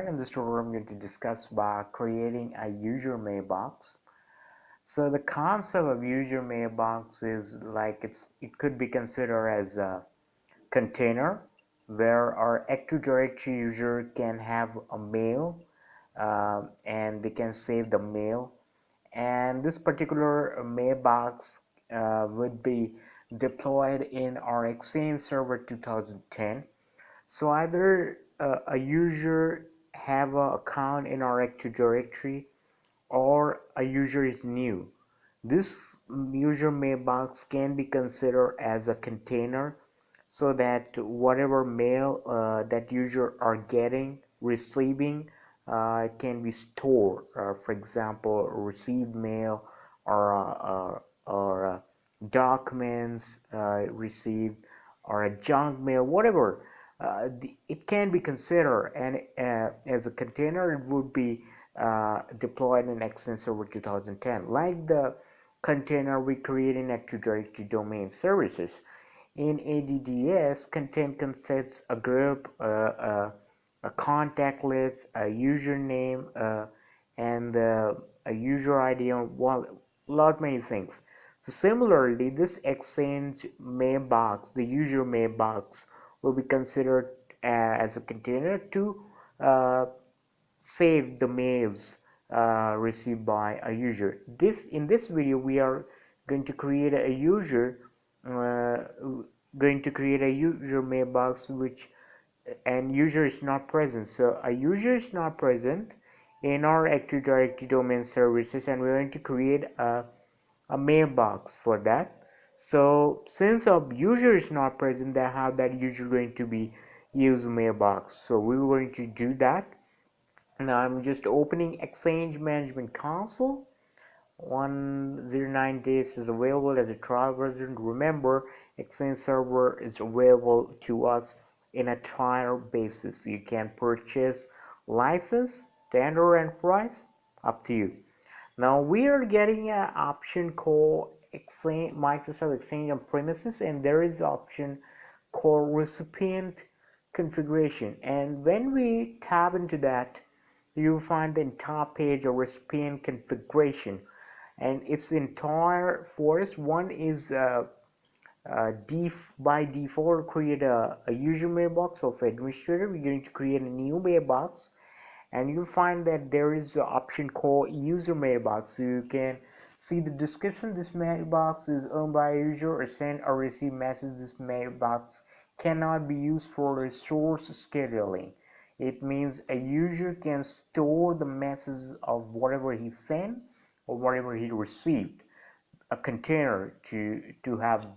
Alright, in this tutorial I'm going to discuss about creating a user mailbox. So the concept of user mailbox is like it could be considered as a container where our Active Directory user can have a mail and they can save the mail, and this particular mailbox would be deployed in our Exchange Server 2010. So either a user have an account in our Active Directory or a user is new. This user mailbox can be considered as a container so that whatever mail that user are getting, receiving, can be stored. For example, received mail or documents received or a junk mail, whatever. It can be considered and as a container. It would be deployed in Exchange Server 2010, like the container we create in Active Directory domain services. In ADDS, content consists a group, a contact list, a username, and a user ID, and well, lot many things. So similarly, this Exchange mailbox, the user mailbox, will be considered as a container to uh, save the mails received by a user. In this video we are going to create a user mailbox which and user is not present. So a user is not present in our Active Directory domain services, and we're going to create a mailbox for that. So since a user is not present, then how that user going to be use mailbox? So we're going to do that. Now I'm just opening Exchange Management Console. 109 days is available as a trial version. Remember, Exchange Server is available to us in a trial basis. You can purchase license, tender, and price, up to you. Now we are getting an option called Exchange, Microsoft Exchange on premises, and there is an option called recipient configuration. And when we tab into that, you will find the entire page of recipient configuration, and its entire forest. One is by default create a user mailbox of administrator. We're going to create a new mailbox, and you'll find that there is an option called user mailbox. So you can see the description. This mailbox is owned by a user or send or receive message. This mailbox cannot be used for resource scheduling. It means a user can store the messages of whatever he sent or whatever he received, a container to have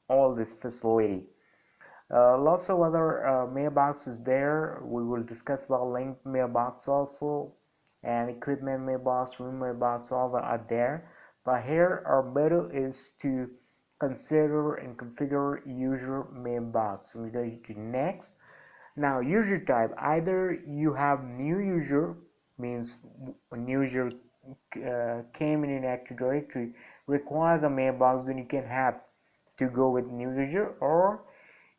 all this facility. Lots of other mailboxes there. We will discuss about linked mailbox also, and equipment mailbox, room mailbox, all that are there. But here our better is to consider and configure user mailbox. We go to next. Now user type, either you have new user, means a new user came in an Active Directory, requires a mailbox, then you can have to go with new user. Or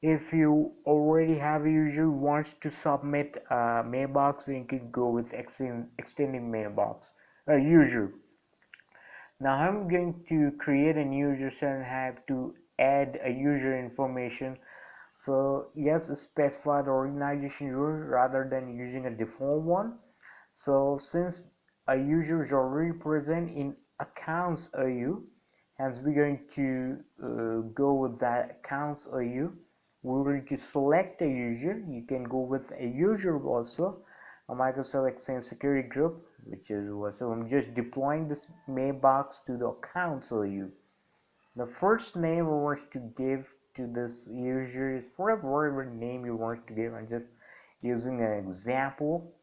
if you already have a user who wants to submit a mailbox, then you can go with extending mailbox user. Now I'm going to create a new user and have to add a user information. So yes, specify the organization user rather than using a default one. So since a user is already present in accounts AU, hence we're going to go with that accounts AU. We're going to select a user. You can go with a user also, a Microsoft Exchange Security Group, which is what. So I'm just deploying this mailbox to the accounts AU. The first name we want to give to this user is whatever name you want to give. I'm just using an example.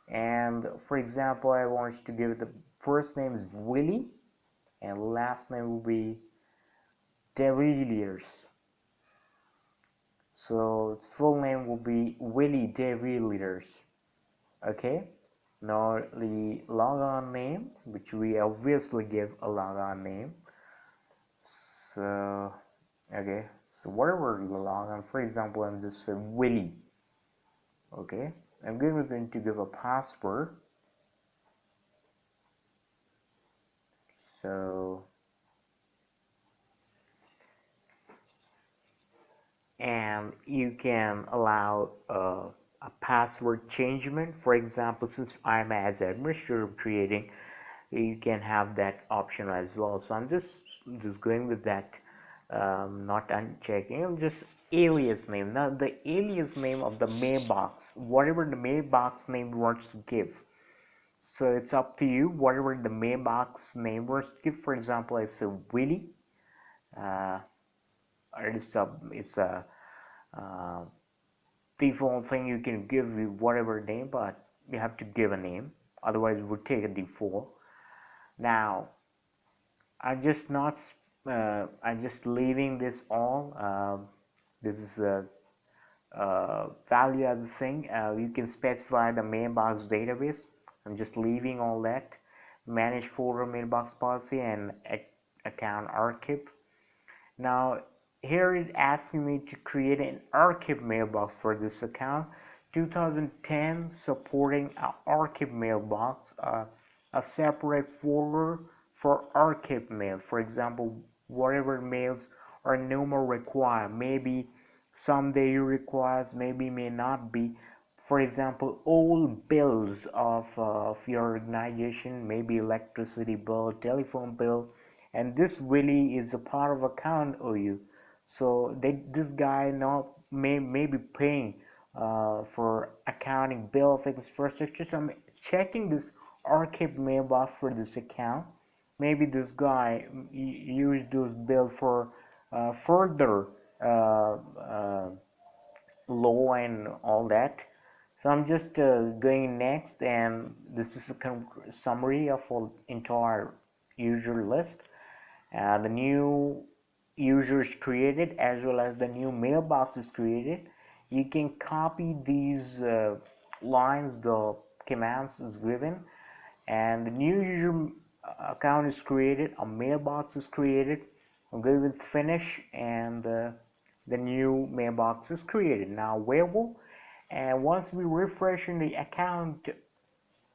And for example, I want to give the first name is Willie and last name will be De Villiers. So its full name will be Willie De Villiers. Okay, now the logon name, which we obviously give a logon name. So okay, so whatever the logon, for example, I'm just say Willie. Okay, I'm going to give a password. So, and you can allow a password changement. For example, since I'm as administrator creating, you can have that option as well. So I'm just going with that, not unchecking. I'm just alias name. Now the alias name of the mailbox, whatever the mailbox name wants to give. So it's up to you. Whatever the mailbox name wants to give. For example, I say Willie. Uh, it's a uh, default thing. You can give whatever name, but you have to give a name. Otherwise, it would take a default. Now I'm just not. I'm just leaving this all. This is a value added thing. You can specify the mailbox database. I'm just leaving all that. Manage folder mailbox policy and account archive. Now here it asking me to create an archive mailbox for this account. 2010 supporting an archive mailbox, a separate folder for archive mail. For example, whatever mails are no more required. Maybe someday you requires, maybe may not be. For example, all bills of your organization, maybe electricity bill, telephone bill, and this really is a part of account OU. So this guy not may be paying for accounting bill of infrastructure. So I'm checking this archive mailbox for this account. Maybe this guy used those bill for further uh, law and all that. So I'm just going next, and this is a summary of all entire user list. The new user is created as well as the new mailbox is created. You can copy these lines, the commands is given, and the new user account is created, a mailbox is created. I'm going with finish, and the new mailbox is created. Now available, and once we refresh in the account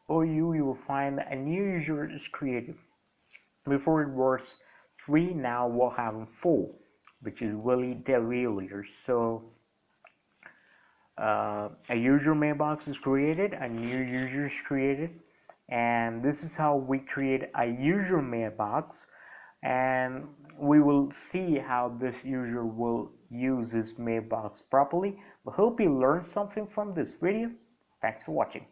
OU, you will find a new user is created. Before it was 3, now we'll have 4, which is really the earlier. So a user mailbox is created, a new user is created, and this is how we create a user mailbox, and we will see how this user will use this mailbox properly. We hope you learned something from this video. Thanks for watching.